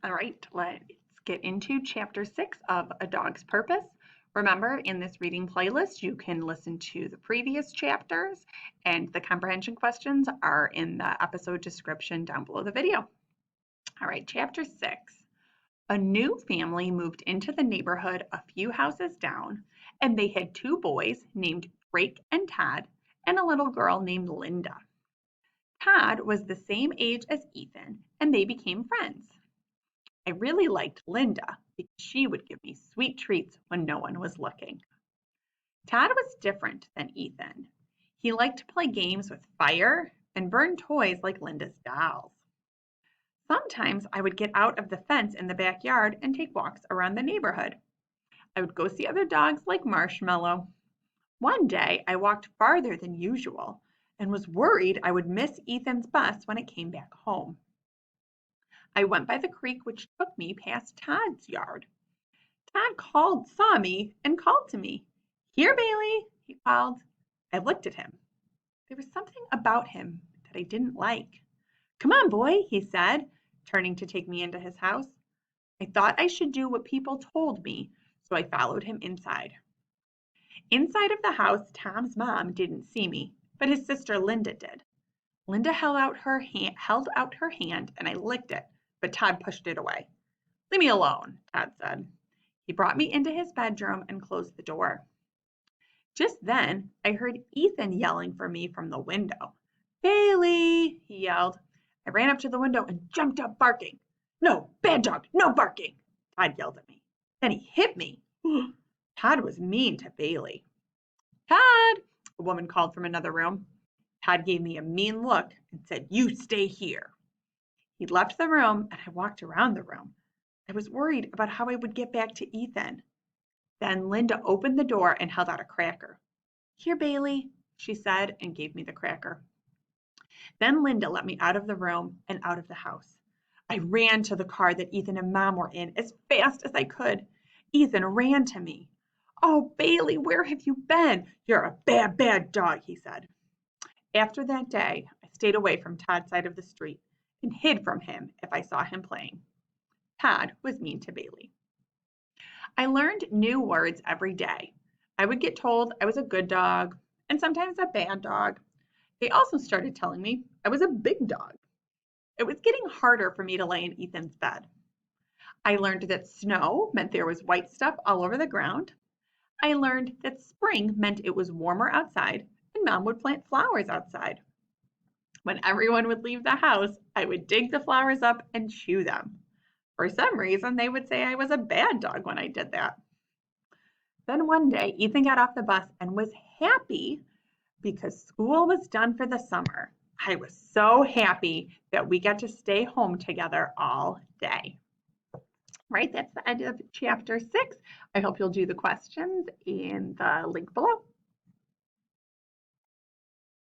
All right, let's get into chapter 6 of A Dog's Purpose. Remember, in this reading playlist, you can listen to the previous chapters, and the comprehension questions are in the episode description down below the video. All right, chapter 6. A new family moved into the neighborhood a few houses down, and they had two boys named Drake and Todd, and a little girl named Linda. Todd was the same age as Ethan, and they became friends. I really liked Linda because she would give me sweet treats when no one was looking. Todd was different than Ethan. He liked to play games with fire and burn toys like Linda's dolls. Sometimes I would get out of the fence in the backyard and take walks around the neighborhood. I would go see other dogs like Marshmallow. One day I walked farther than usual and was worried I would miss Ethan's bus when it came back home. I went by the creek which took me past Todd's yard. Todd saw me and called to me. "Here, Bailey," he called. I looked at him. There was something about him that I didn't like. "Come on, boy," he said, turning to take me into his house. I thought I should do what people told me, so I followed him inside. Inside of the house, Tom's mom didn't see me, but his sister Linda did. Linda held out her hand, and I licked it, but Todd pushed it away. "Leave me alone," Todd said. He brought me into his bedroom and closed the door. Just then, I heard Ethan yelling for me from the window. "Bailey," he yelled. I ran up to the window and jumped up barking. "No, bad dog, no barking," Todd yelled at me. Then he hit me. Todd was mean to Bailey. "Todd," a woman called from another room. Todd gave me a mean look and said, "You stay here." He left the room and I walked around the room. I was worried about how I would get back to Ethan. Then Linda opened the door and held out a cracker. "Here, Bailey," she said, and gave me the cracker. Then Linda let me out of the room and out of the house. I ran to the car that Ethan and Mom were in as fast as I could. Ethan ran to me. "Oh, Bailey, where have you been? You're a bad, bad dog," he said. After that day, I stayed away from Todd's side of the street and hid from him if I saw him playing. Todd was mean to Bailey. I learned new words every day. I would get told I was a good dog and sometimes a bad dog. They also started telling me I was a big dog. It was getting harder for me to lay in Ethan's bed. I learned that snow meant there was white stuff all over the ground. I learned that spring meant it was warmer outside and Mom would plant flowers outside. When everyone would leave the house, I would dig the flowers up and chew them. For some reason, they would say I was a bad dog when I did that. Then one day, Ethan got off the bus and was happy because school was done for the summer. I was so happy that we got to stay home together all day. Right, that's the end of chapter 6. I hope you'll do the questions in the link below.